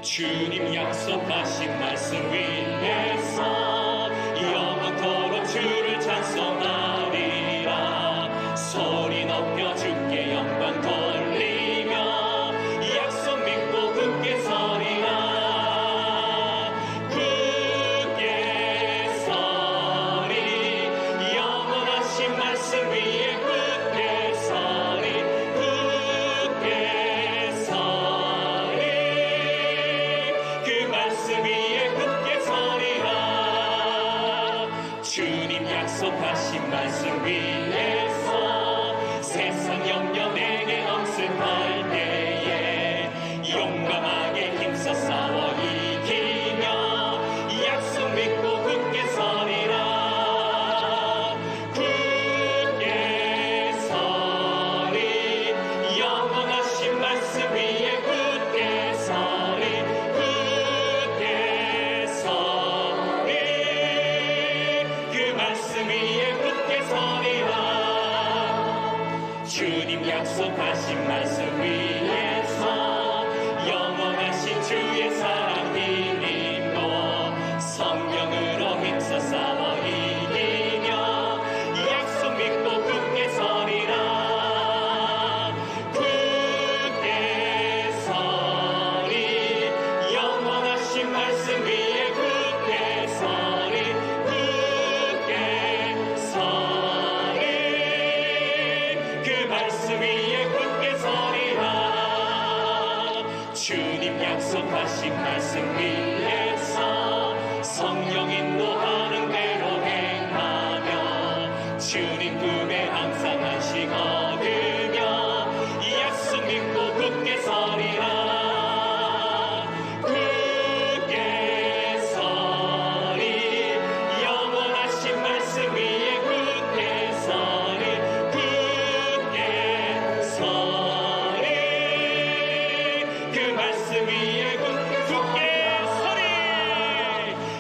주님 약속하신 말씀 위에서 영원토록 주를 찬송하리라. 소리 높여 주께 영광 돌리며 약속 믿고 굳게 서리라. 굳게 서리 영원하신 말씀 위에 굳게 서리. 굳게 서리 그 말씀 위에 굳게 서리라. 주님 약속하신 말씀 위에서 세상 영역 내게 엄습할 때에 용감하게 힘써 싸워 이기며 약속 믿고 굳게 서리라. 굳게 서리 영원하신 말씀 위에 굳게 서리. 굳게 서리 그 말씀 위에 굳게 서리라. 주님 약속하신 말씀 위에서 영원하신 주의 사랑 힘입고 성령으로 힘써 싸워 이기며 약속 믿고 굳게 서리라. 굳게 서리 영원하신 말씀 위에 굳게 서리. 굳게 서리 그 말씀 위에 굳게 서리라. 주님 약속하신 말씀 위에서 성령 인도하는 대로 행하며 주님 품에 항상 안식 얻으며 약속 믿고 굳게 서리라. 굳게 서리 영원하신 말씀 위에 굳게 서리. 굳게 서리 그 말씀 위에 굳게 서리.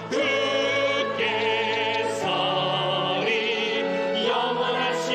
굳게 서리 영원하신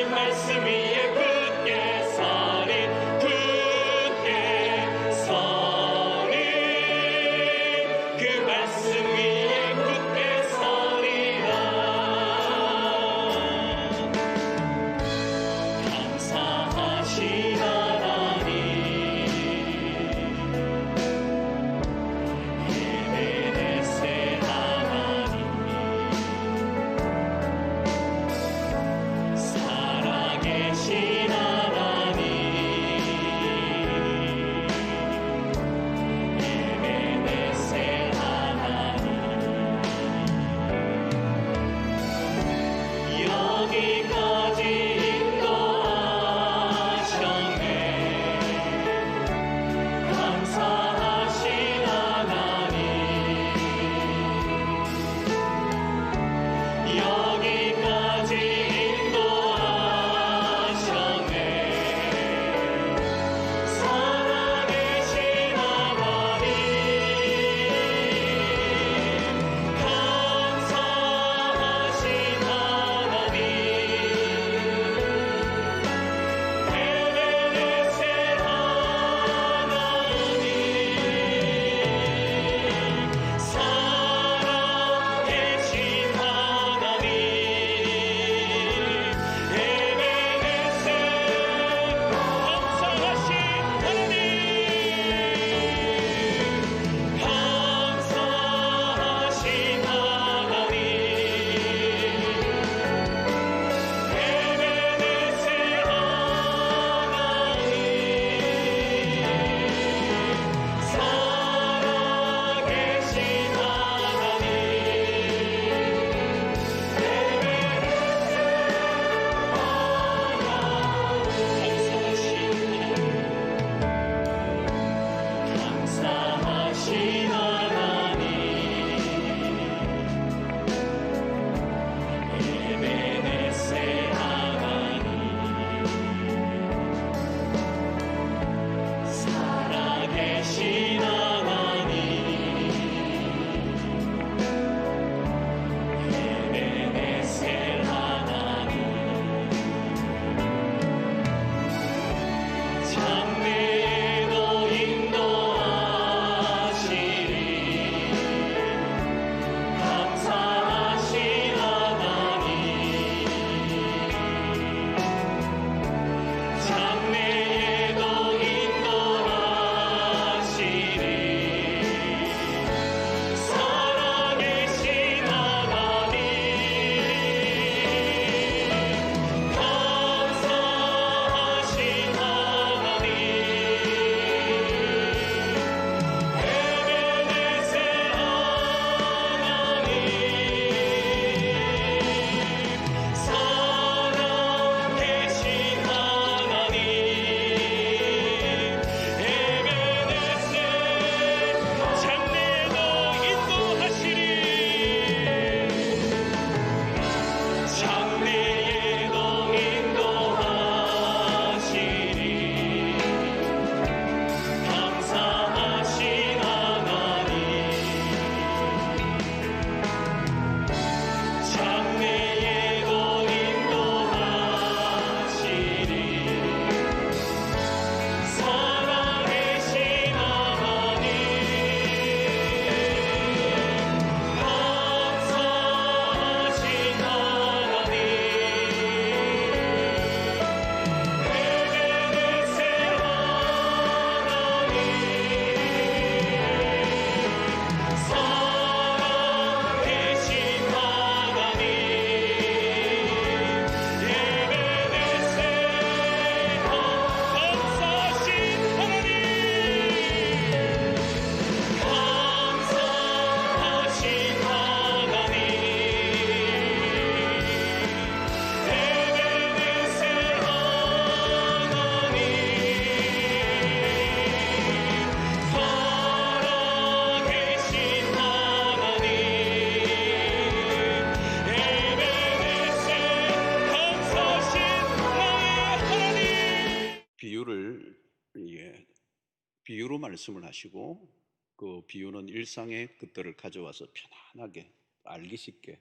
비유로 말씀을 하시고, 그 비유는 일상의 것들을 가져와서 편안하게 알기 쉽게.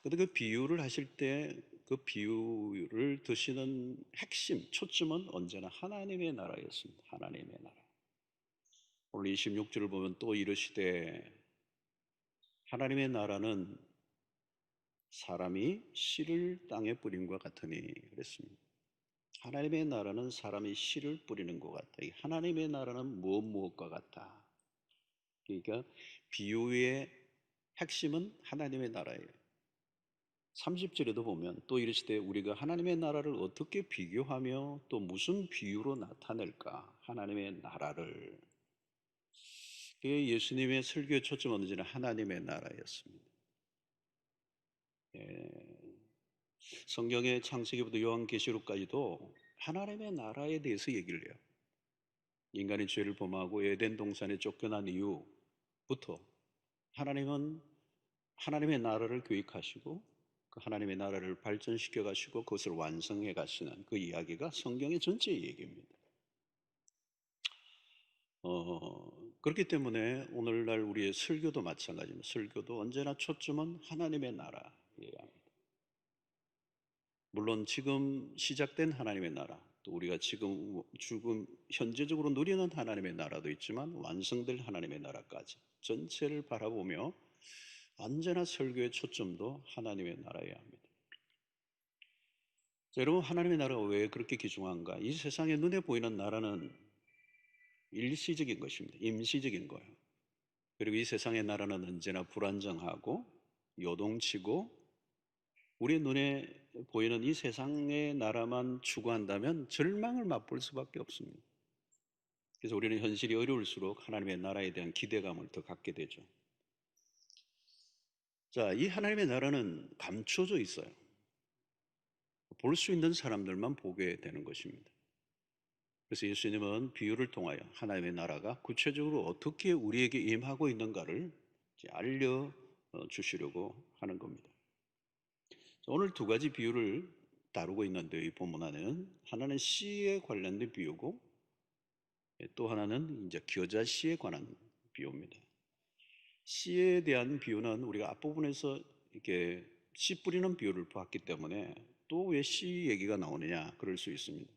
근데 그 비유를 하실 때 그 비유를 드시는 핵심, 초점은 언제나 하나님의 나라였습니다. 하나님의 나라. 오늘 26절을 보면 또 이르시되 하나님의 나라는 사람이 씨를 땅에 뿌림과 같으니 그랬습니다. 하나님의 나라는 사람이 씨를 뿌리는 것 같다. 이 하나님의 나라는 무엇과 같다. 그러니까 비유의 핵심은 하나님의 나라예요. 30절에도 보면 또 이르시되 우리가 하나님의 나라를 어떻게 비교하며 또 무슨 비유로 나타낼까? 하나님의 나라를. 예수님의 설교의 초점은 언제나 하나님의 나라였습니다. 예, 성경의 창세기부터 요한계시록까지도 하나님의 나라에 대해서 얘기를 해요. 인간의 죄를 범하고 에덴 동산에 쫓겨난 이후부터 하나님은 하나님의 나라를 계획하시고 그 하나님의 나라를 발전시켜 가시고 그것을 완성해 가시는 그 이야기가 성경의 전체 얘기입니다. 그렇기 때문에 오늘날 우리의 설교도 마찬가지입니다. 설교도 언제나 초점은 하나님의 나라예요. 물론 지금 시작된 하나님의 나라, 또 우리가 지금 현재적으로 누리는 하나님의 나라도 있지만 완성될 하나님의 나라까지 전체를 바라보며 언제나 설교의 초점도 하나님의 나라여야 합니다. 자, 여러분, 하나님의 나라가 왜 그렇게 귀중한가? 이 세상에 눈에 보이는 나라는 일시적인 것입니다. 임시적인 거예요. 그리고 이 세상의 나라는 언제나 불안정하고 요동치고 우리 눈에 보이는 이 세상의 나라만 추구한다면 절망을 맛볼 수밖에 없습니다. 그래서 우리는 현실이 어려울수록 하나님의 나라에 대한 기대감을 더 갖게 되죠. 자, 이 하나님의 나라는 감춰져 있어요. 볼 수 있는 사람들만 보게 되는 것입니다. 그래서 예수님은 비유를 통하여 하나님의 나라가 구체적으로 어떻게 우리에게 임하고 있는가를 알려 주시려고 하는 겁니다. 오늘 두 가지 비유를 다루고 있는데 이 본문 안에는 하나는 씨에 관련된 비유고 또 하나는 이제 겨자씨에 관한 비유입니다. 씨에 대한 비유는 우리가 앞부분에서 이렇게 씨 뿌리는 비유를 봤기 때문에 또 왜 씨 얘기가 나오느냐 그럴 수 있습니다.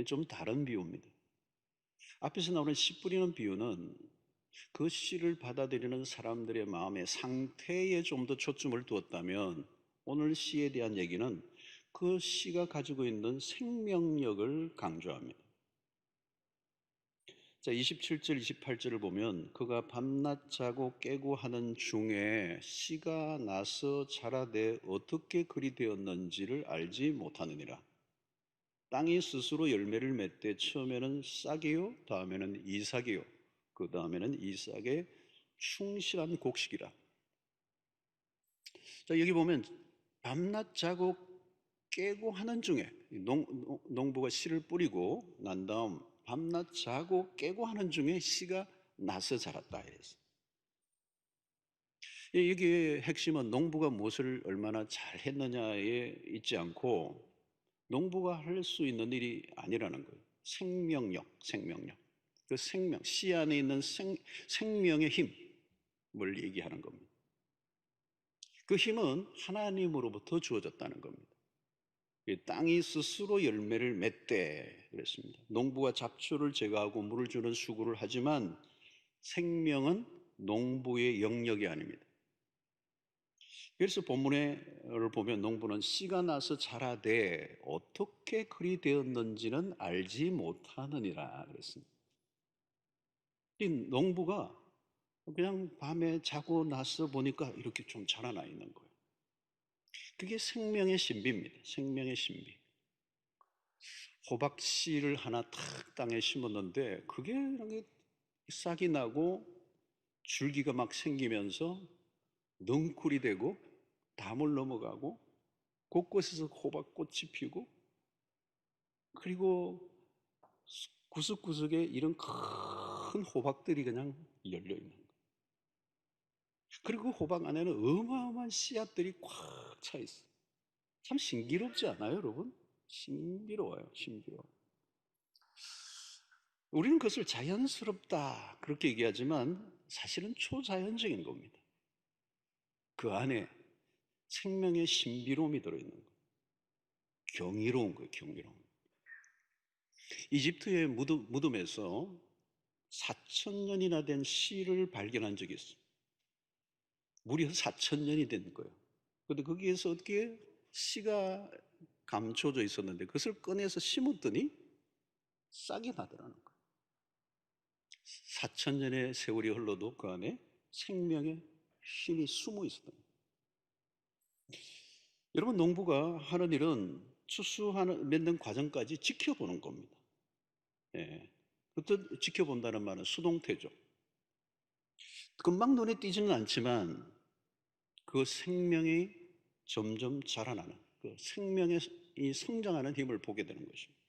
좀 다른 비유입니다. 앞에서 나오는 씨 뿌리는 비유는 그 씨를 받아들이는 사람들의 마음의 상태에 좀 더 초점을 두었다면 오늘 씨에 대한 얘기는 그 씨가 가지고 있는 생명력을 강조합니다. 자, 27절, 28절을 보면 그가 밤낮 자고 깨고 하는 중에 씨가 나서 자라되 어떻게 그리 되었는지를 알지 못하느니라. 땅이 스스로 열매를 맺되 처음에는 싹이요, 다음에는 이삭이요, 그 다음에는 이삭의 충실한 곡식이라. 자, 여기 보면 밤낮 자고 깨고 하는 중에 농부가 씨를 뿌리고 난 다음 밤낮 자고 깨고 하는 중에 씨가 나서 자랐다 이랬어요. 여기에 핵심은 농부가 무엇을 얼마나 잘했느냐에 있지 않고 농부가 할 수 있는 일이 아니라는 거예요. 생명력. 그 생명, 씨 안에 있는 생명의 힘을 얘기하는 겁니다. 그 힘은 하나님으로부터 주어졌다는 겁니다. 땅이 스스로 열매를 맺되 그랬습니다. 농부가 잡초를 제거하고 물을 주는 수고를 하지만 생명은 농부의 영역이 아닙니다. 그래서 본문을 보면 농부는 씨가 나서 자라되 어떻게 그리 되었는지는 알지 못하느니라 그랬습니다. 이 농부가 그냥 밤에 자고 나서 보니까 이렇게 좀 자라나 있는 거예요. 그게 생명의 신비입니다. 생명의 신비. 호박 씨를 하나 탁 땅에 심었는데 그게 이렇게 싹이 나고 줄기가 막 생기면서 넝쿨이 되고 담을 넘어가고 곳곳에서 호박꽃이 피고 그리고 구석구석에 이런 큰 호박들이 그냥 열려 있는 거예요. 그리고 그 호박 안에는 어마어마한 씨앗들이 꽉 차 있어요. 참 신기롭지 않아요, 여러분? 신비로워요, 신비로워. 우리는 그것을 자연스럽다 그렇게 얘기하지만 사실은 초자연적인 겁니다. 그 안에 생명의 신비로움이 들어있는 거예요. 경이로운 거예요, 경이로운. 이집트의 무덤에서 4,000년이나 된 씨를 발견한 적이 있어요. 무려 4,000년이 된 거예요. 그런데 거기에서 어떻게 씨가 감춰져 있었는데 그것을 꺼내서 심었더니 싹이 나더라는 거예요. 4,000년의 세월이 흘러도 그 안에 생명의 신이 숨어 있었던 거예요. 여러분, 농부가 하는 일은 맺는 과정까지 지켜보는 겁니다. 예. 어떤 지켜본다는 말은 수동태죠. 금방 눈에 띄지는 않지만 그 생명이 점점 자라나는, 그 생명의 이 성장하는 힘을 보게 되는 것입니다.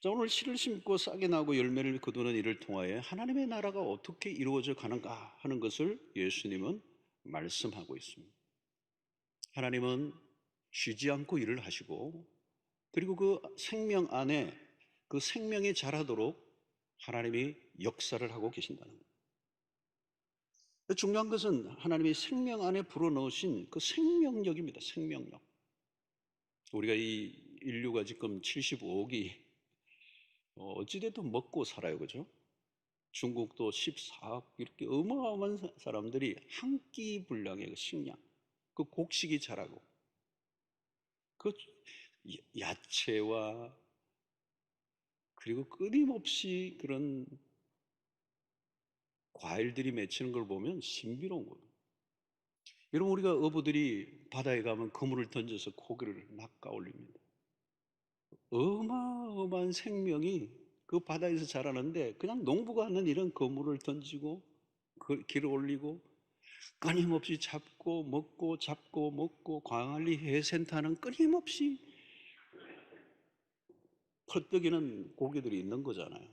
자, 오늘 씨를 심고 싹이 나고 열매를 거두는 일을 통하여 하나님의 나라가 어떻게 이루어져 가는가 하는 것을 예수님은 말씀하고 있습니다. 하나님은 쉬지 않고 일을 하시고, 그리고 그 생명 안에 그 생명이 자라도록 하나님이 역사를 하고 계신다는 거예요. 중요한 것은 하나님이 생명 안에 불어넣으신 그 생명력입니다. 생명력. 우리가 이 인류가 지금 75억이 어찌됐든 먹고 살아요. 그죠? 중국도 14억, 이렇게 어마어마한 사람들이 한 끼 분량의 그 식량, 그 곡식이 자라고, 그 야채와 그리고 끊임없이 그런 과일들이 맺히는 걸 보면 신비로운 거예요. 여러분, 우리가 어부들이 바다에 가면 그물을 던져서 고기를 낚아 올립니다. 어마어마한 생명이 그 바다에서 자라는데, 그냥 농부가 하는 일은 그물을 던지고 그 길을 올리고 끊임없이 잡고 먹고 잡고 먹고, 광안리 해센터는 끊임없이 펄떡이는 고기들이 있는 거잖아요.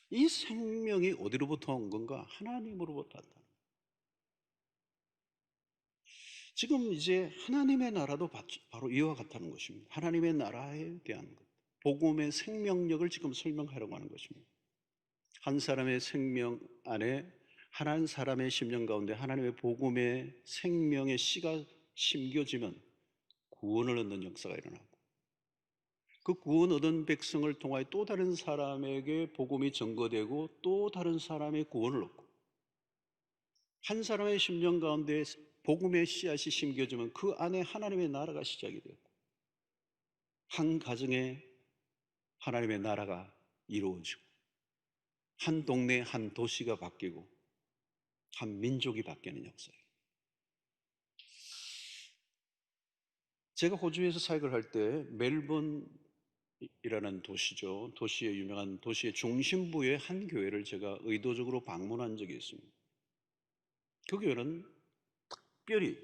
이 생명이 어디로부터 온 건가? 하나님으로부터 왔다. 지금 이제 하나님의 나라도 바로 이와 같다는 것입니다. 하나님의 나라에 대한 것, 복음의 생명력을 지금 설명하려고 하는 것입니다. 한 사람의 생명 안에, 한 사람의 심령 가운데 하나님의 복음의 생명의 씨가 심겨지면 구원을 얻는 역사가 일어나고, 그 구원 얻은 백성을 통하여 또 다른 사람에게 복음이 전거되고 또 다른 사람의 구원을 얻고, 한 사람의 심령 가운데 복음의 씨앗이 심겨지면 그 안에 하나님의 나라가 시작이 되고, 한 가정에 하나님의 나라가 이루어지고, 한 동네, 한 도시가 바뀌고, 한 민족이 바뀌는 역사예요. 제가 호주에서 사역을 할 때 멜번이라는 도시죠. 도시의 유명한 도시의 중심부의 한 교회를 제가 의도적으로 방문한 적이 있습니다. 그 교회는 특별히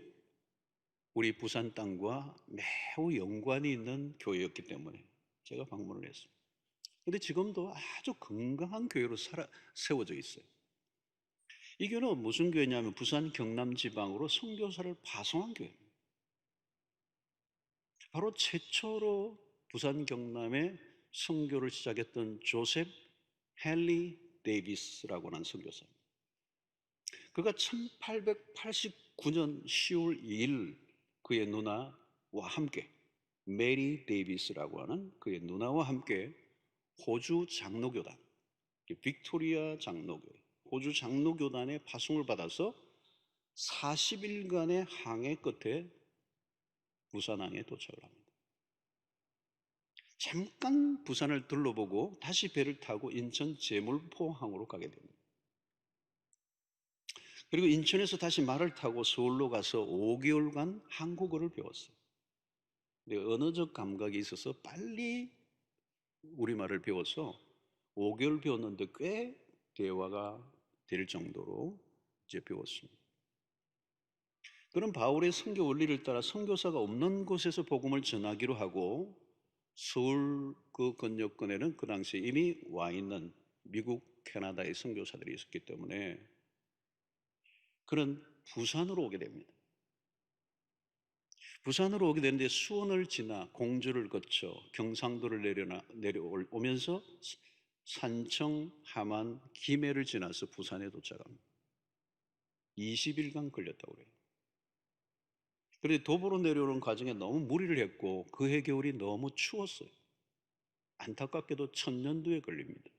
우리 부산 땅과 매우 연관이 있는 교회였기 때문에 제가 방문을 했습니다. 근데 지금도 아주 건강한 교회로 세워져 있어요. 이 교회는 무슨 교회냐면 부산 경남 지방으로 선교사를 파송한 교회입니다. 바로 최초로 부산 경남에 선교를 시작했던 조셉 헨리 데이비스라고 하는 선교사입니다. 그가 1889년 10월 2일 그의 누나와 함께, 메리 데이비스라고 하는 그의 누나와 함께 호주 장로교단, 빅토리아 장로교회, 호주 장로교단의 파송을 받아서 40일간의 항해 끝에 부산항에 도착을 합니다. 잠깐 부산을 둘러보고 다시 배를 타고 인천 제물포항으로 가게 됩니다. 그리고 인천에서 다시 말을 타고 서울로 가서 5개월간 한국어를 배웠어요. 근데 언어적 감각이 있어서 빨리 우리말을 배워서 5개월 배웠는데 꽤 대화가 될 정도로 이제 배웠습니다. 그런 바울의 선교 원리를 따라 선교사가 없는 곳에서 복음을 전하기로 하고, 서울 그 건너권에는 그 당시에 이미 와 있는 미국, 캐나다의 선교사들이 있었기 때문에 그런 부산으로 오게 됩니다. 부산으로 오게 되는데 수원을 지나 공주를 거쳐 경상도를 내려오면서 산청, 함안, 김해를 지나서 부산에 도착합니다. 20일간 걸렸다고 그래요. 그런데 도보로 내려오는 과정에 너무 무리를 했고 그 해 겨울이 너무 추웠어요. 안타깝게도 천년두에 걸립니다.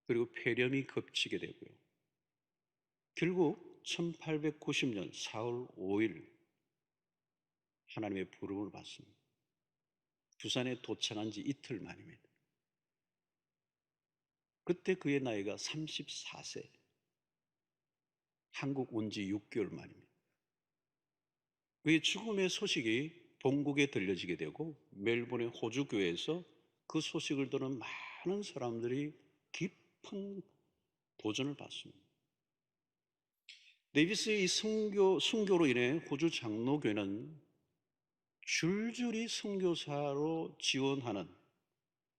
그리고 폐렴이 겹치게 되고요. 결국 1890년 4월 5일 하나님의 부름을 받습니다. 부산에 도착한 지 이틀 만입니다. 그때 그의 나이가 34세. 한국 온 지 6개월 만입니다. 그의 죽음의 소식이 본국에 들려지게 되고 멜번의 호주 교회에서 그 소식을 들은 많은 사람들이 깊은 도전을 받습니다. 데이비스의 이 순교로 인해 호주 장로교회는 줄줄이 선교사로 지원하는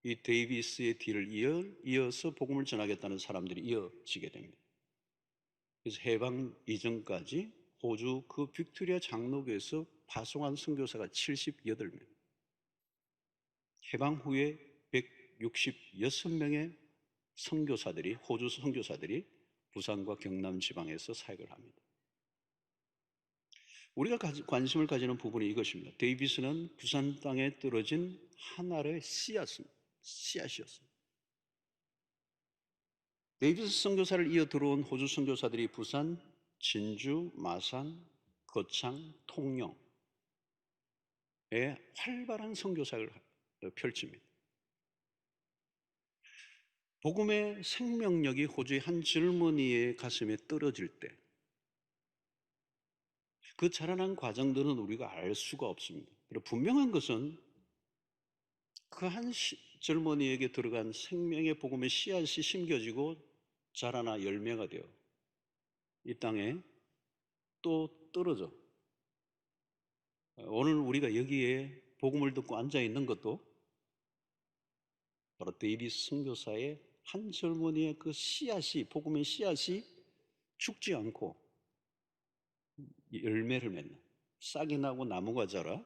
이 데이비스의 뒤를 이어서 복음을 전하겠다는 사람들이 이어지게 됩니다. 그래서 해방 이전까지 호주 그 빅토리아 장로교에서 파송한 선교사가 78명, 해방 후에 166명의 선교사들이, 호주 선교사들이 부산과 경남 지방에서 사역을 합니다. 우리가 관심을 가지는 부분이 이것입니다. 데이비스는 부산 땅에 떨어진 하나의 씨앗이었습니다. 데이비스 선교사를 이어 들어온 호주 선교사들이 부산, 진주, 마산, 거창, 통영에 활발한 선교사를 펼칩니다. 복음의 생명력이 호주의 한 젊은이의 가슴에 떨어질 때 그 자라난 과정들은 우리가 알 수가 없습니다. 그리고 분명한 것은 그 한 젊은이에게 들어간 생명의 복음의 씨앗이 심겨지고 자라나 열매가 되어 이 땅에 또 떨어져. 오늘 우리가 여기에 복음을 듣고 앉아 있는 것도 바로 데이비스 선교사의 한 젊은이의 그 씨앗이, 복음의 씨앗이 죽지 않고 열매를 맺는, 싹이 나고 나무가 자라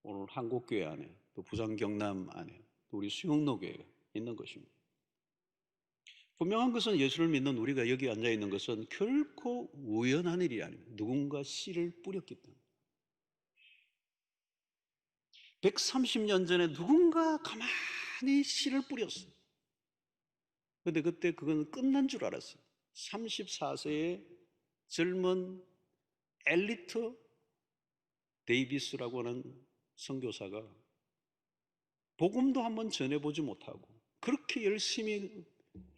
오늘 한국교회 안에 또 부산 경남 안에 또 우리 수영로교회가 있는 것입니다. 분명한 것은 예수를 믿는 우리가 여기 앉아 있는 것은 결코 우연한 일이 아닙니다. 누군가 씨를 뿌렸기 때문에. 130년 전에 누군가 가만히 씨를 뿌렸어요. 그런데 그때 그건 끝난 줄 알았어요. 34세의 젊은 엘리트 데이비스라고 하는 선교사가 복음도 한번 전해보지 못하고 그렇게 열심히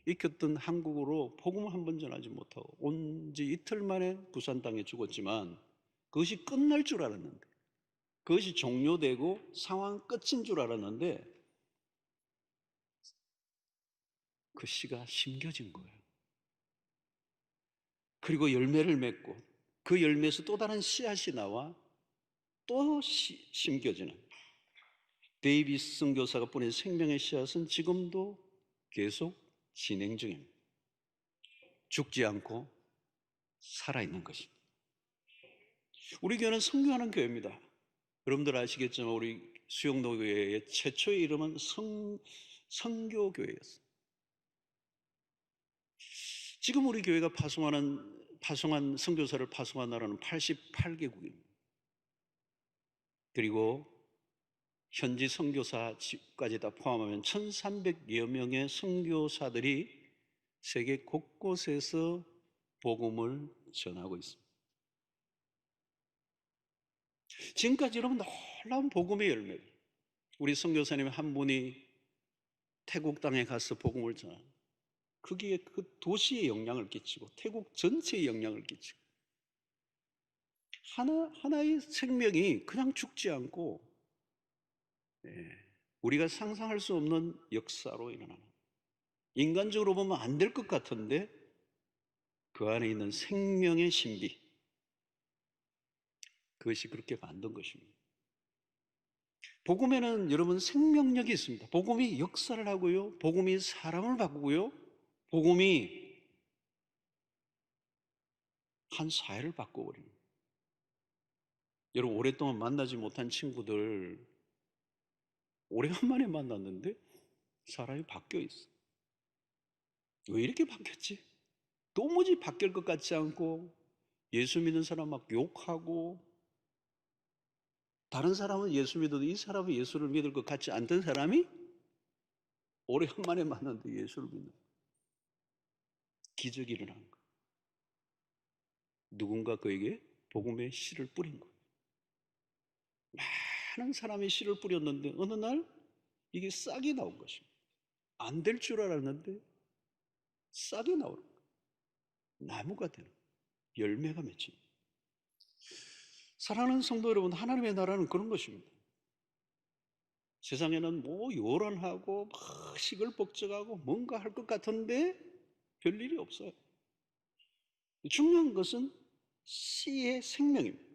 익혔던 한국어로 복음 한번 전하지 못하고 온 지 이틀 만에 부산 땅에 죽었지만 그것이 끝날 줄 알았는데, 그것이 종료되고 상황 끝인 줄 알았는데 그 씨가 심겨진 거예요. 그리고 열매를 맺고 그 열매에서 또 다른 씨앗이 나와 또 심겨지는 데이비스 선교사가 뿌린 생명의 씨앗은 지금도 계속 진행 중입니다. 죽지 않고 살아있는 것입니다. 우리 교회는 선교하는 교회입니다. 여러분들 아시겠지만 우리 수영로교회의 최초의 이름은 선교교회였어요. 지금 우리 교회가 파송한 선교사를 파송한 나라는 88개국입니다. 그리고 현지 선교사까지 다 포함하면 1,300여 명의 선교사들이 세계 곳곳에서 복음을 전하고 있습니다. 지금까지 여러분 놀라운 복음의 열매를, 우리 선교사님 한 분이 태국 땅에 가서 복음을 전하는, 거기에 그 도시에 영향을 끼치고 태국 전체에 영향을 끼치고 하나의 생명이 그냥 죽지 않고 우리가 상상할 수 없는 역사로 일어나는, 인간적으로 보면 안 될 것 같은데 그 안에 있는 생명의 신비, 그것이 그렇게 만든 것입니다. 복음에는 여러분 생명력이 있습니다. 복음이 역사를 하고요, 복음이 사람을 바꾸고요, 복음이 한 사회를 바꿔버립니다. 여러분, 오랫동안 만나지 못한 친구들 오래간만에 만났는데 사람이 바뀌어 있어. 왜 이렇게 바뀌었지? 도무지 바뀔 것 같지 않고, 예수 믿는 사람 막 욕하고, 다른 사람은 예수 믿어도 이 사람은 예수를 믿을 것 같지 않던 사람이 오래간만에 만났는데 예수를 믿는 기적이 일어난 거예요. 누군가 그에게 복음의 씨를 뿌린 거예요. 많은 사람이 씨를 뿌렸는데 어느 날 이게 싹이 나온 것입니다. 안 될 줄 알았는데 싹이 나오는 거예요. 나무가 되는 거예요. 열매가 맺힙니다. 사랑하는 성도 여러분, 하나님의 나라는 그런 것입니다. 세상에는 뭐 요란하고 막 시끌벅적하고 뭔가 할 것 같은데 별일이 없어요. 중요한 것은 씨의 생명입니다.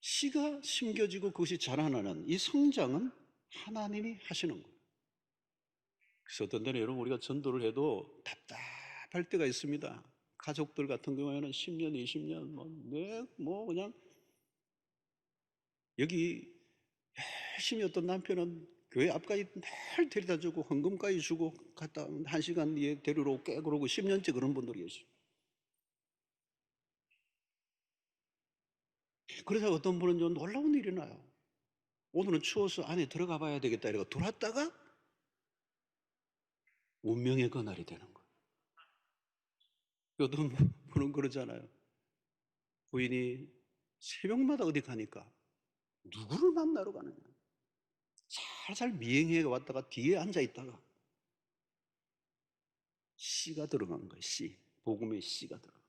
씨가 심겨지고 그것이 자라나는 이 성장은 하나님이 하시는 거예요. 그래서 어떤 때는 여러분, 우리가 전도를 해도 답답할 때가 있습니다. 가족들 같은 경우에는 10년, 20년 뭐 그냥 여기 열심히 어떤 남편은 교회 앞까지 늘 데려다 주고 헌금까지 주고 갔다 1시간 뒤에 데리러 오게 그러고 10년째 그런 분들이 계시죠. 그래서 어떤 분은 좀 놀라운 일이 나요. 오늘은 추워서 안에 들어가 봐야 되겠다 이러고 들어왔다가 운명의 그날이 되는 거예요. 어떤 분은 그러잖아요. 부인이 새벽마다 어디 가니까 누구를 만나러 가느냐. 살살 미행해 왔다가 뒤에 앉아 있다가 씨가 들어간 거예요. 씨. 복음의 씨가 들어간 거예요.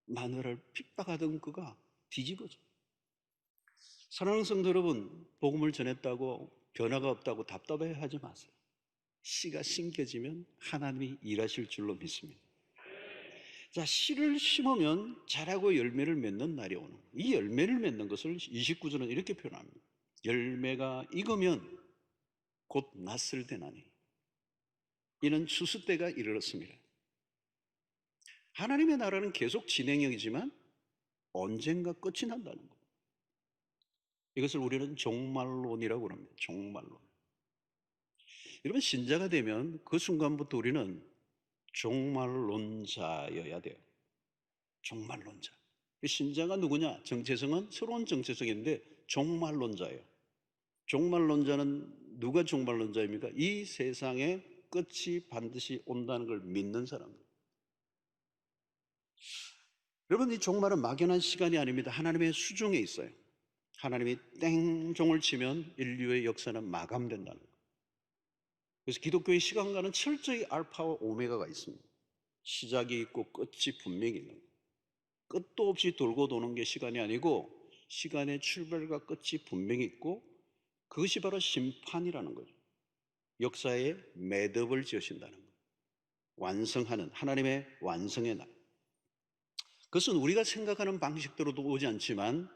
마누라를 핍박하던 그가 뒤집어져. 사랑하는 성도 여러분, 복음을 전했다고 변화가 없다고 답답해 하지 마세요. 씨가 심겨지면 하나님이 일하실 줄로 믿습니다. 자, 씨를 심으면 자라고 열매를 맺는 날이 오는 거예요. 이 열매를 맺는 것을 29절은 이렇게 표현합니다. 열매가 익으면 곧 낫을 되나니 이는 추수 때가 이르렀습니다. 하나님의 나라는 계속 진행형이지만 언젠가 끝이 난다는 거예요. 이것을 우리는 종말론이라고 합니다. 종말론. 여러분, 신자가 되면 그 순간부터 우리는 종말론자여야 돼요. 종말론자. 신자가 누구냐? 정체성은 새로운 정체성인데 종말론자예요. 종말론자는 누가 종말론자입니까? 이 세상의 끝이 반드시 온다는 걸 믿는 사람들. 여러분, 이 종말은 막연한 시간이 아닙니다. 하나님의 수중에 있어요. 하나님이 땡종을 치면 인류의 역사는 마감된다는 거예요. 그래서 기독교의 시간과는 철저히 알파와 오메가가 있습니다. 시작이 있고 끝이 분명히 있는 거예요. 끝도 없이 돌고 도는 게 시간이 아니고 시간의 출발과 끝이 분명히 있고 그것이 바로 심판이라는 거죠. 역사에 매듭을 지으신다는 거예요. 완성하는 하나님의 완성의 날. 그것은 우리가 생각하는 방식대로도 오지 않지만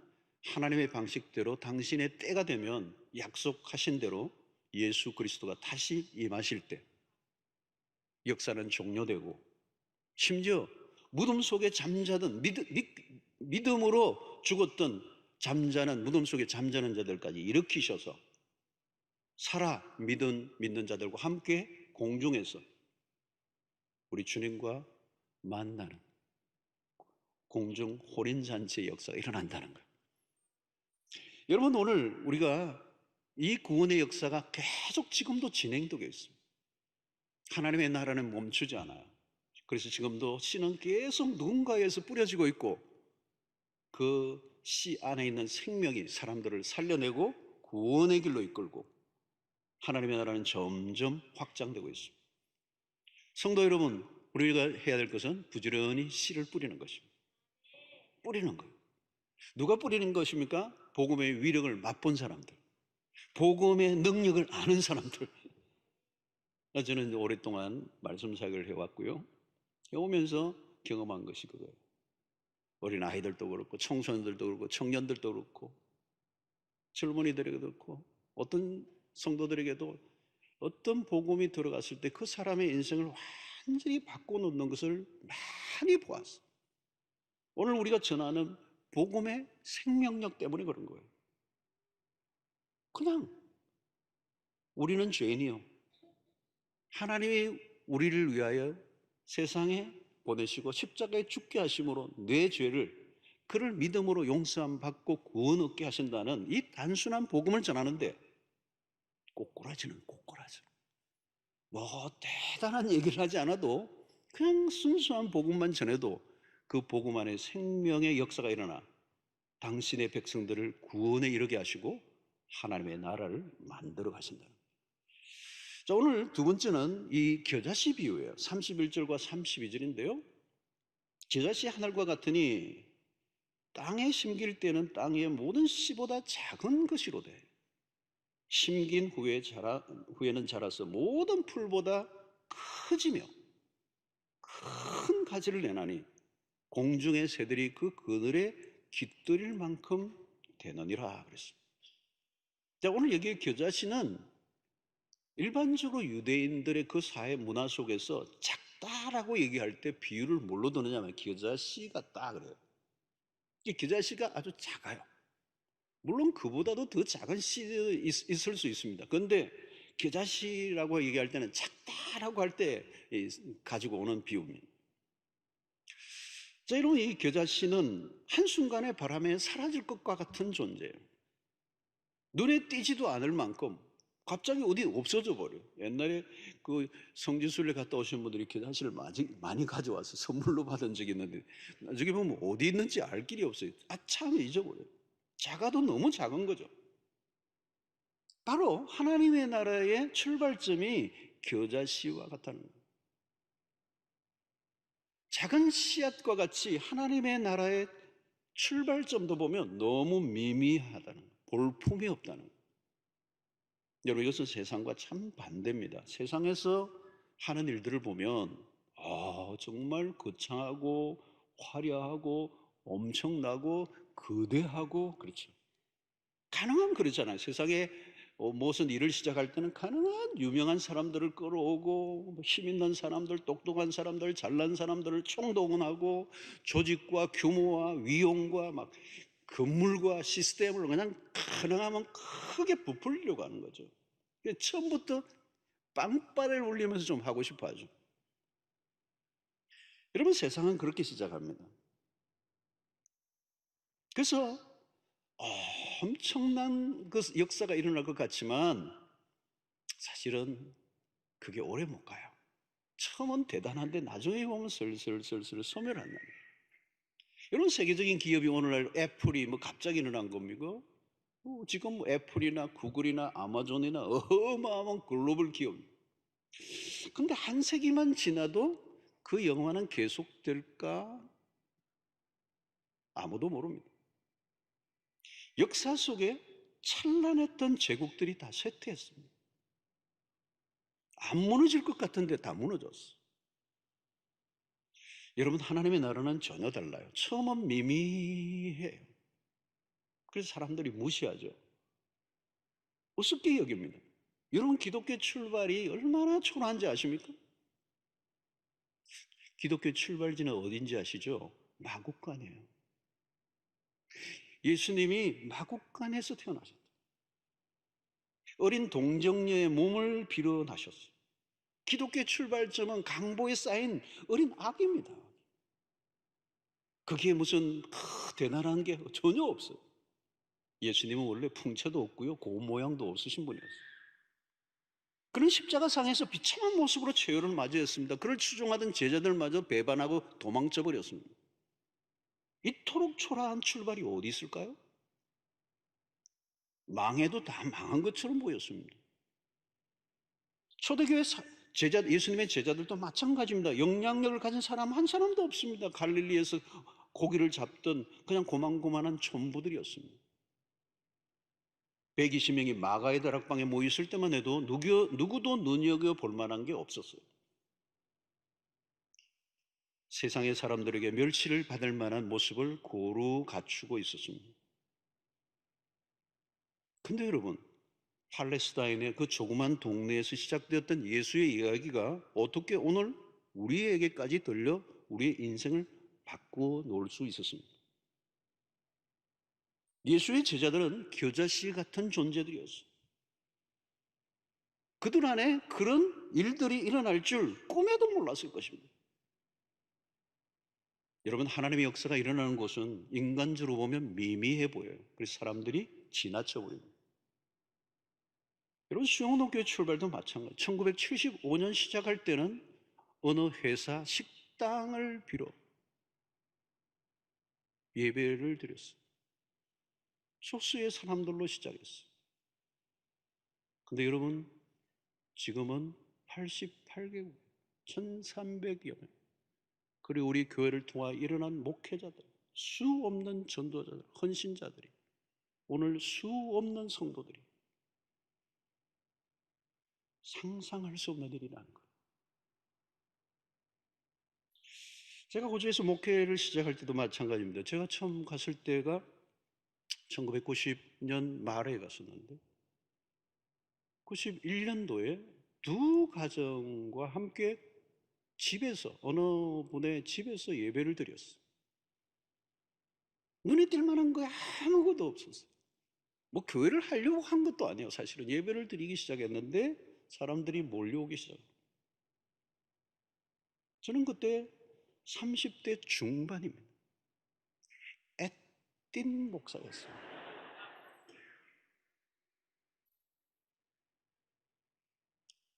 하나님의 방식대로 당신의 때가 되면 약속하신 대로 예수 그리스도가 다시 임하실 때 역사는 종료되고 심지어 무덤 속에 잠자던 믿음으로 죽었던 잠자는 무덤 속에 잠자는 자들까지 일으키셔서 믿는 자들과 함께 공중에서 우리 주님과 만나는 공중 호린잔치의 역사가 일어난다는 거예요. 여러분, 오늘 우리가 이 구원의 역사가 계속 지금도 진행되고 있습니다. 하나님의 나라는 멈추지 않아요. 그래서 지금도 씨는 계속 누군가에서 뿌려지고 있고 그 씨 안에 있는 생명이 사람들을 살려내고 구원의 길로 이끌고 하나님의 나라는 점점 확장되고 있습니다. 성도 여러분, 우리가 해야 될 것은 부지런히 씨를 뿌리는 것입니다. 뿌리는 거예요. 누가 뿌리는 것입니까? 복음의 위력을 맛본 사람들, 복음의 능력을 아는 사람들. 저는 오랫동안 말씀 사역을 해왔고요. 해오면서 경험한 것이 그거예요. 어린 아이들도 그렇고 청소년들도 그렇고 청년들도 그렇고 젊은이들에게도 그렇고 어떤 성도들에게도 어떤 복음이 들어갔을 때 그 사람의 인생을 완전히 바꿔놓는 것을 많이 보았어요. 오늘 우리가 전하는 복음의 생명력 때문에 그런 거예요. 그냥 우리는 죄인이요, 하나님이 우리를 위하여 세상에 보내시고 십자가에 죽게 하심으로 내 죄를, 그를 믿음으로 용서함 받고 구원 얻게 하신다는 이 단순한 복음을 전하는데 꼬꾸라지는 꼬꾸라져. 뭐 대단한 얘기를 하지 않아도 그냥 순수한 복음만 전해도 그 복음 안에 생명의 역사가 일어나 당신의 백성들을 구원에 이르게 하시고 하나님의 나라를 만들어 가신다는 거예요. 자, 오늘 두 번째는 이 겨자씨 비유예요. 31절과 32절인데요. 겨자씨 하늘과 같으니 땅에 심길 때는 땅의 모든 씨보다 작은 것이로되 심긴 후에는 자라서 모든 풀보다 커지며 큰 가지를 내나니 공중의 새들이 그 그늘에 깃들일 만큼 되느니라 그랬습니다. 자, 오늘 여기 겨자씨는 일반적으로 유대인들의 그 사회 문화 속에서 작다라고 얘기할 때 비유를 뭘로 드느냐면 겨자씨 같다 그래요. 이 겨자씨가 아주 작아요. 물론 그보다도 더 작은 씨도 있을 수 있습니다. 그런데 겨자씨라고 얘기할 때는 작다라고 할 때 가지고 오는 비유입니다. 자, 여러분, 이 겨자씨는 한순간에 바람에 사라질 것과 같은 존재예요. 눈에 띄지도 않을 만큼 갑자기 어디 없어져 버려요. 옛날에 그 성지순례 갔다 오신 분들이 겨자씨를 많이 가져와서 선물로 받은 적이 있는데 나중에 보면 어디 있는지 알 길이 없어요. 아참 잊어버려요. 작아도 너무 작은 거죠. 바로 하나님의 나라의 출발점이 겨자씨와 같다는 거예요. 작은 씨앗과 같이 하나님의 나라의 출발점도 보면 너무 미미하다는 거예요. 볼품이 없다는 거예요. 여러분, 이것은 세상과 참 반대입니다. 세상에서 하는 일들을 보면 정말 거창하고 화려하고 엄청나고 거대하고 그렇죠. 가능하면 그렇잖아요. 세상에 무슨 일을 시작할 때는 가능한 유명한 사람들을 끌어오고 힘 있는 사람들, 똑똑한 사람들, 잘난 사람들을 총동원하고 조직과 규모와 위용과 막 건물과 시스템을 그냥 가능하면 크게 부풀리려고 하는 거죠. 처음부터 빵빠레를 울리면서 좀 하고 싶어 하죠. 여러분, 세상은 그렇게 시작합니다. 그래서 엄청난 그 역사가 일어날 것 같지만 사실은 그게 오래 못 가요. 처음은 대단한데 나중에 보면 슬슬 소멸한다. 이런 세계적인 기업이 오늘날 애플이 뭐 갑자기 일어난 겁니까? 지금 뭐 애플이나 구글이나 아마존이나 어마어마한 글로벌 기업. 근데 한 세기만 지나도 그 영화는 계속될까? 아무도 모릅니다. 역사 속에 찬란했던 제국들이 다 쇠퇴했습니다. 안 무너질 것 같은데 다 무너졌어. 여러분, 하나님의 나라는 전혀 달라요. 처음은 미미해요. 그래서 사람들이 무시하죠. 우습게 여깁니다. 여러분, 기독교 출발이 얼마나 초라한지 아십니까? 기독교 출발지는 어딘지 아시죠? 마국간이에요. 예수님이 마국간에서 태어나셨다. 어린 동정녀의 몸을 빌어나셨어요. 기독교의 출발점은 강보에 쌓인 어린 아기입니다. 거기에 무슨 대단한 게 전혀 없어요. 예수님은 원래 풍채도 없고요, 고운 모양도 없으신 분이었어요. 그런 십자가상에서 비참한 모습으로 최후를 맞이했습니다. 그를 추종하던 제자들마저 배반하고 도망쳐 버렸습니다. 이토록 초라한 출발이 어디 있을까요? 망해도 다 망한 것처럼 보였습니다. 초대교회 예수님의 제자들도 마찬가지입니다. 영향력을 가진 사람 한 사람도 없습니다. 갈릴리에서 고기를 잡던 그냥 고만고만한 촌부들이었습니다. 120명이 마가의 다락방에 모였을 때만 해도 누구도 눈여겨볼 만한 게 없었어요. 세상의 사람들에게 멸시를 받을 만한 모습을 고루 갖추고 있었습니다. 근데 여러분, 팔레스타인의 그 조그만 동네에서 시작되었던 예수의 이야기가 어떻게 오늘 우리에게까지 들려 우리의 인생을 바꾸어 놓을 수 있었습니다. 예수의 제자들은 겨자씨 같은 존재들이었어요. 그들 안에 그런 일들이 일어날 줄 꿈에도 몰랐을 것입니다. 여러분, 하나님의 역사가 일어나는 곳은 인간적으로 보면 미미해 보여요. 그래서 사람들이 지나쳐 보입니다. 여러분, 수영동교회 출발도 마찬가지. 1975년 시작할 때는 어느 회사 식당을 빌어 예배를 드렸어요. 소수의 사람들로 시작했어요. 근데 여러분, 지금은 88개국, 1300여 명, 그리고 우리 교회를 통하 일어난 목회자들, 수 없는 전도자들, 헌신자들이, 오늘 수 없는 성도들이 상상할 수 없는 일이라는 거예요. 제가 호주에서 목회를 시작할 때도 마찬가지입니다. 제가 처음 갔을 때가 1990년 말에 갔었는데 91년도에 두 가정과 함께 집에서, 어느 분의 집에서 예배를 드렸어요. 눈에 띌 만한 거 아무것도 없었어요. 뭐 교회를 하려고 한 것도 아니에요. 사실은 예배를 드리기 시작했는데 사람들이 몰려오기 시작해요. 저는 그때 30대 중반입니다. 애띤 목사였어요.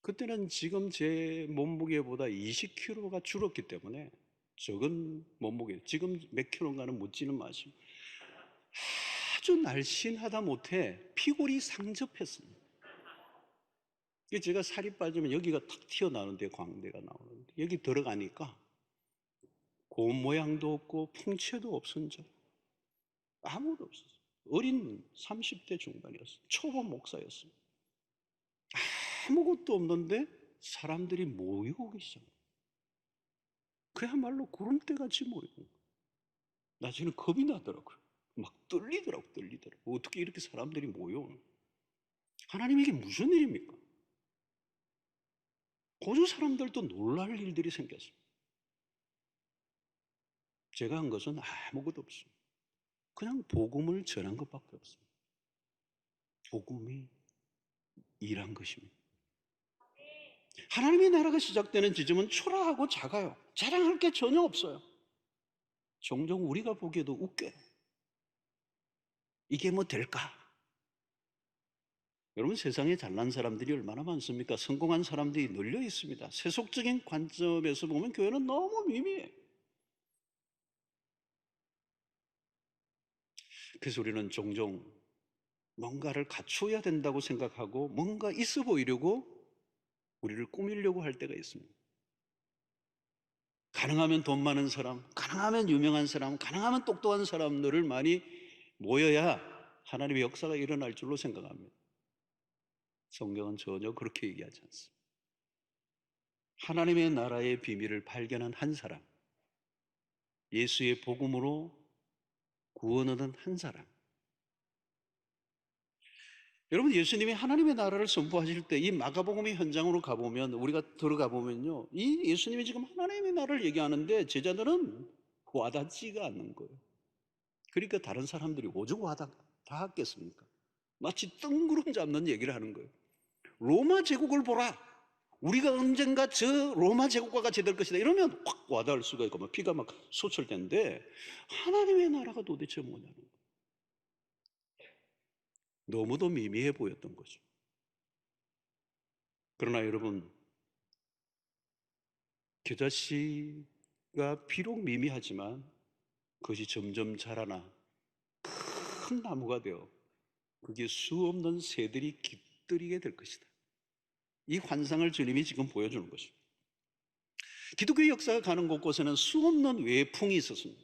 그때는 지금 제 몸무게보다 20kg가 줄었기 때문에 적은 몸무게, 지금 몇 킬로인가는 묻지는 마시고 아주 날씬하다 못해 피골이 상접했습니다. 제가 살이 빠지면 여기가 탁 튀어나오는데, 광대가 나오는데, 여기 들어가니까 고운 모양도 없고 풍채도 없은 저, 아무도 없었어요. 어린 30대 중반이었어요. 초보 목사였어요. 아무것도 없는데 사람들이 모이고 계시죠. 그야말로 구름대같이 모이고, 나중에는 겁이 나더라고요. 막 떨리더라고요. 어떻게 이렇게 사람들이 모여오는, 하나님에게 무슨 일입니까? 호주 사람들도 놀랄 일들이 생겼어요. 제가 한 것은 아무것도 없어요. 그냥 복음을 전한 것밖에 없어요. 복음이 일한 것입니다. 하나님의 나라가 시작되는 지점은 초라하고 작아요. 자랑할 게 전혀 없어요. 종종 우리가 보기에도 웃겨요. 이게 뭐 될까? 여러분, 세상에 잘난 사람들이 얼마나 많습니까? 성공한 사람들이 널려 있습니다. 세속적인 관점에서 보면 교회는 너무 미미해요. 그래서 우리는 종종 뭔가를 갖추어야 된다고 생각하고 뭔가 있어 보이려고 우리를 꾸미려고 할 때가 있습니다. 가능하면 돈 많은 사람, 가능하면 유명한 사람, 가능하면 똑똑한 사람들을 많이 모여야 하나님의 역사가 일어날 줄로 생각합니다. 성경은 전혀 그렇게 얘기하지 않습니다. 하나님의 나라의 비밀을 발견한 한 사람, 예수의 복음으로 구원 얻은 한 사람. 여러분, 예수님이 하나님의 나라를 선포하실 때 이 마가복음의 현장으로 가보면, 우리가 들어가 보면요, 이 예수님이 지금 하나님의 나라를 얘기하는데 제자들은 와닿지가 않는 거예요. 그러니까 다른 사람들이 오죽 와닿았겠습니까? 마치 뜬구름 잡는 얘기를 하는 거예요. 로마 제국을 보라. 우리가 언젠가 저 로마 제국과 같이 될 것이다. 이러면 확 와닿을 수가 있고 막 피가 막 솟을텐데, 하나님의 나라가 도대체 뭐냐는 거예요. 너무도 미미해 보였던 거죠. 그러나 여러분, 겨자씨가 비록 미미하지만 그것이 점점 자라나 큰 나무가 되어 그게 수 없는 새들이 깃들이게 될 것이다. 이 환상을 주님이 지금 보여주는 것입니다. 기독교의 역사가 가는 곳곳에는 수 없는 외풍이 있었습니다.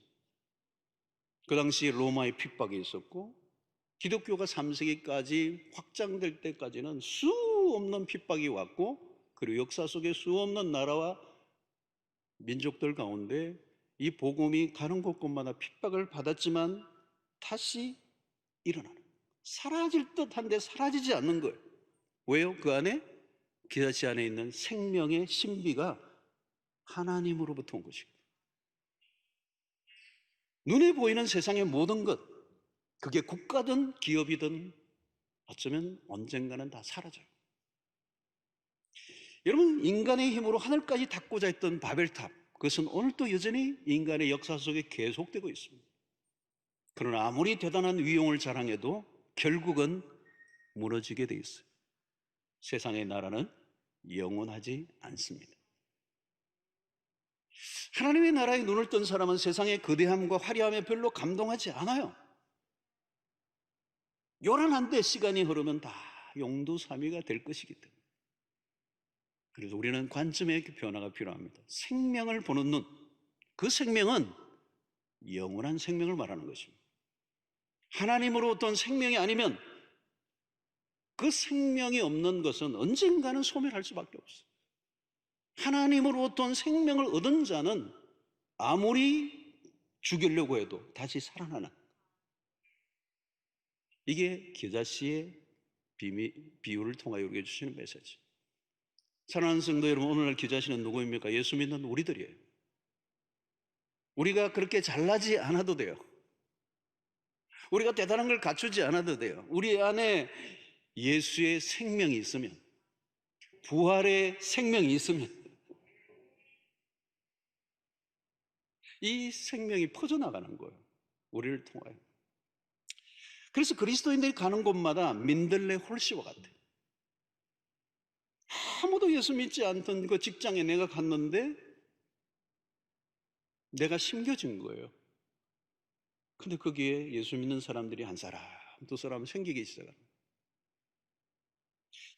그 당시 로마의 핍박이 있었고, 기독교가 3세기까지 확장될 때까지는 수 없는 핍박이 왔고, 그리고 역사 속에 수 없는 나라와 민족들 가운데 이 복음이 가는 곳곳마다 핍박을 받았지만 다시 일어나는, 사라질 듯한데 사라지지 않는 거예요. 왜요? 그 안에, 겨자씨 안에 있는 생명의 신비가 하나님으로부터 온 것이고, 눈에 보이는 세상의 모든 것, 그게 국가든 기업이든 어쩌면 언젠가는 다 사라져요. 여러분, 인간의 힘으로 하늘까지 닿고자 했던 바벨탑, 그것은 오늘도 여전히 인간의 역사 속에 계속되고 있습니다. 그러나 아무리 대단한 위용을 자랑해도 결국은 무너지게 돼 있어요. 세상의 나라는 영원하지 않습니다. 하나님의 나라에 눈을 뜬 사람은 세상의 거대함과 화려함에 별로 감동하지 않아요. 요란한데 시간이 흐르면 다 용두사미가 될 것이기 때문에. 그래서 우리는 관점의 변화가 필요합니다. 생명을 보는 눈, 그 생명은 영원한 생명을 말하는 것입니다. 하나님으로 어떤 생명이 아니면 그 생명이 없는 것은 언젠가는 소멸할 수밖에 없어요. 하나님으로 어떤 생명을 얻은 자는 아무리 죽이려고 해도 다시 살아나는, 이게 겨자씨의 비유를 통하여 우리에게 주시는 메시지. 사랑하는 성도 여러분, 오늘날 겨자씨는 누구입니까? 예수 믿는 우리들이에요. 우리가 그렇게 잘나지 않아도 돼요. 우리가 대단한 걸 갖추지 않아도 돼요. 우리 안에 예수의 생명이 있으면, 부활의 생명이 있으면 이 생명이 퍼져나가는 거예요. 우리를 통하여. 그래서 그리스도인들이 가는 곳마다 민들레 홀씨와 같아요. 아무도 예수 믿지 않던 그 직장에 내가 갔는데 내가 심겨진 거예요. 근데 거기에 예수 믿는 사람들이 한 사람, 두 사람 생기기 시작합니다.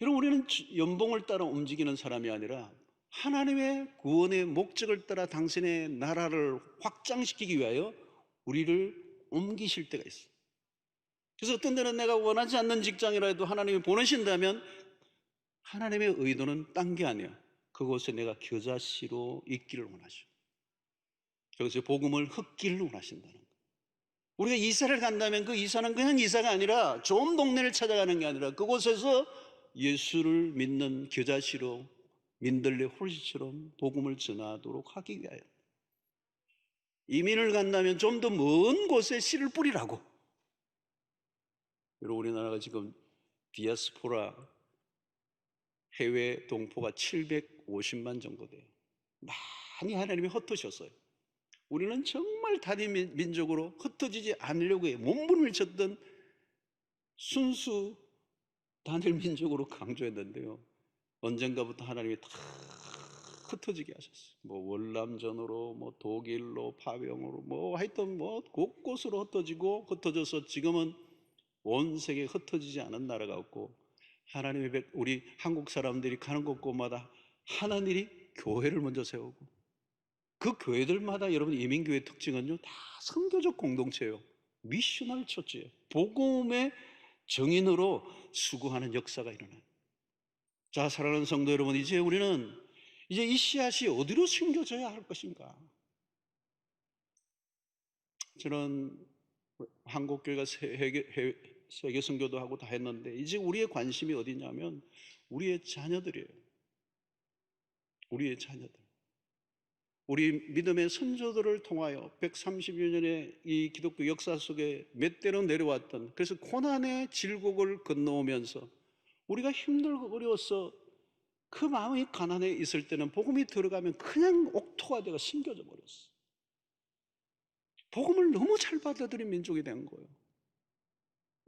여러분, 우리는 연봉을 따라 움직이는 사람이 아니라 하나님의 구원의 목적을 따라 당신의 나라를 확장시키기 위하여 우리를 옮기실 때가 있어요. 그래서 어떤 때는 내가 원하지 않는 직장이라 해도 하나님이 보내신다면 하나님의 의도는 딴 게 아니야. 그곳에 내가 겨자씨로 있기를 원하죠. 그래서 복음을 흩기를 원하신다는 거예요. 우리가 이사를 간다면 그 이사는 그냥 이사가 아니라 좋은 동네를 찾아가는 게 아니라 그곳에서 예수를 믿는 겨자씨로 민들레 홀씨처럼 복음을 전하도록 하기 위하여. 이민을 간다면 좀 더 먼 곳에 씨를 뿌리라고. 여러분, 우리나라가 지금 디아스포라 해외 동포가 750만 정도 돼요. 많이 하나님이 흩으셨어요. 우리는 정말 단위 민족으로 흩어지지 않으려고 해요. 몸부림을 쳤던 순수 단일 민족으로 강조했는데요, 언젠가부터 하나님이 다 흩어지게 하셨어요. 뭐 월남전으로, 뭐 독일로, 파병으로, 뭐 하여튼 뭐 곳곳으로 흩어져서 지금은 온 세계에 흩어지지 않은 나라가 없고, 하나님의 우리 한국 사람들이 가는 곳곳마다 하나님이 교회를 먼저 세우고, 그 교회들마다 여러분 이민교회 특징은요, 다 선교적 공동체예요. 미셔널 처치예요. 복음의 정인으로 수고하는 역사가 일어나요. 자, 사랑하는 성도 여러분, 이제 우리는 이제 이 씨앗이 어디로 숨겨져야 할 것인가? 저는 한국교회가 세계 선교도 하고 다 했는데 이제 우리의 관심이 어디냐면 우리의 자녀들이에요. 우리의 자녀들. 우리 믿음의 선조들을 통하여 130여 년의 이 기독교 역사 속에 몇 대로 내려왔던, 그래서 고난의 질곡을 건너오면서 우리가 힘들고 어려워서 그 마음이 가난해 있을 때는 복음이 들어가면 그냥 옥토가 되어 심겨져 버렸어. 복음을 너무 잘 받아들인 민족이 된 거예요.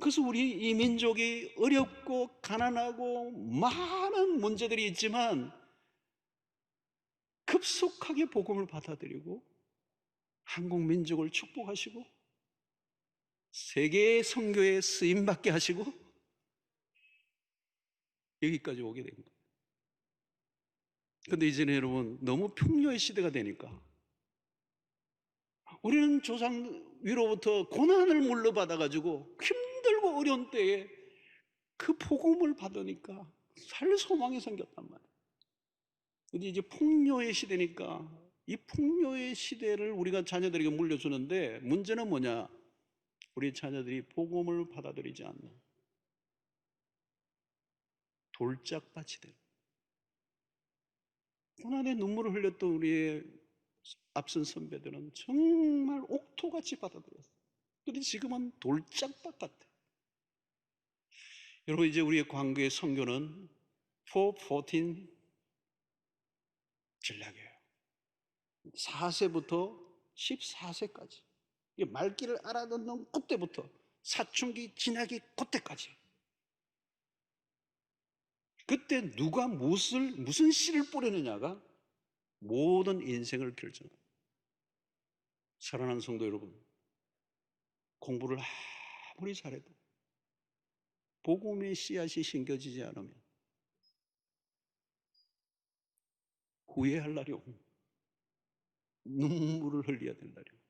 그래서 우리 이 민족이 어렵고 가난하고 많은 문제들이 있지만 급속하게 복음을 받아들이고 한국 민족을 축복하시고 세계 선교에 쓰임받게 하시고 여기까지 오게 된 거예요. 근데 이제는 여러분 너무 풍요의 시대가 되니까 우리는 조상 위로부터 고난을 물려받아가지고 힘들고 어려운 때에 그 복음을 받으니까 살 소망이 생겼단 말이에요. 근데 이제 풍요의 시대니까 이 풍요의 시대를 우리가 자녀들에게 물려주는데 문제는 뭐냐? 우리 자녀들이 복음을 받아들이지 않는 돌짝밭이 되는, 고난의 눈물을 흘렸던 우리의 앞선 선배들은 정말 옥토같이 받아들였어요. 그런데 지금은 돌짝밭 같아. 여러분, 이제 우리의 광교의 선교는 414 전략이에요. 4세부터 14세까지. 말귀를 알아듣는 그때부터 사춘기 지나기 그때까지. 그때 누가 무슨 씨를 뿌리느냐가 모든 인생을 결정합니다. 사랑하는 성도 여러분, 공부를 아무리 잘해도 복음의 씨앗이 심겨지지 않으면 후회할 날이 옵니다. 눈물을 흘려야 될 날이 옵니다.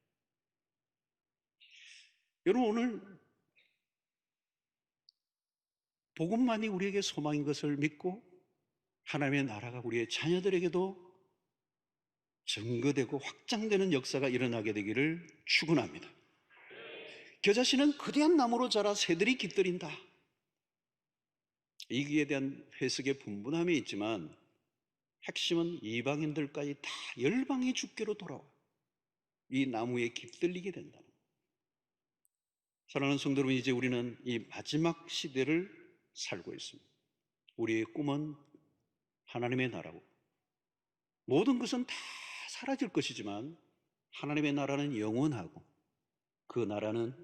여러분, 오늘 복음만이 우리에게 소망인 것을 믿고 하나님의 나라가 우리의 자녀들에게도 증거되고 확장되는 역사가 일어나게 되기를 축원합니다. 겨자씨는 거대한 나무로 자라 새들이 깃들인다. 이기에 대한 해석의 분분함이 있지만 핵심은 이방인들까지 다 열방의 주께로 돌아와 이 나무에 깃들리게 된다. 사랑하는 성도 여러분, 이제 우리는 이 마지막 시대를 살고 있습니다. 우리의 꿈은 하나님의 나라고 모든 것은 다 사라질 것이지만 하나님의 나라는 영원하고 그 나라는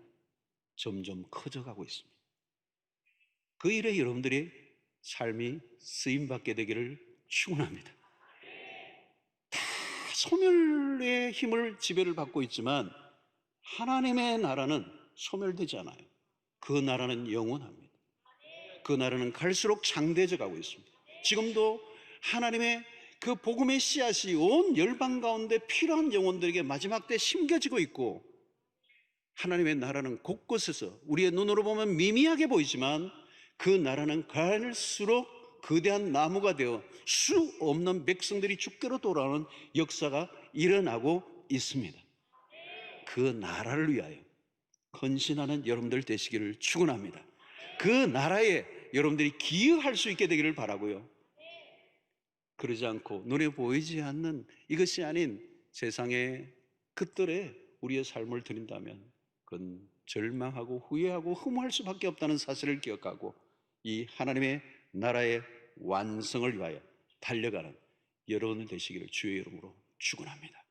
점점 커져가고 있습니다. 그 일에 여러분들의 삶이 쓰임받게 되기를 축원합니다. 다 소멸의 힘을 지배를 받고 있지만 하나님의 나라는 소멸되지 않아요. 그 나라는 영원합니다. 그 나라는 갈수록 장대져 가고 있습니다. 지금도 하나님의 그 복음의 씨앗이 온 열방 가운데 필요한 영혼들에게 마지막 때 심겨지고 있고 하나님의 나라는 곳곳에서 우리의 눈으로 보면 미미하게 보이지만 그 나라는 갈수록 거대한 나무가 되어 수 없는 백성들이 주께로 돌아오는 역사가 일어나고 있습니다. 그 나라를 위하여 헌신하는 여러분들 되시기를 축원합니다. 그 나라에 여러분들이 기여할 수 있게 되기를 바라고요. 그러지 않고 눈에 보이지 않는 이것이 아닌 세상의 끝들에 우리의 삶을 드린다면 그건 절망하고 후회하고 흠모할 수밖에 없다는 사실을 기억하고 이 하나님의 나라의 완성을 위하여 달려가는 여러분 되시기를 주의 이름으로 축원합니다.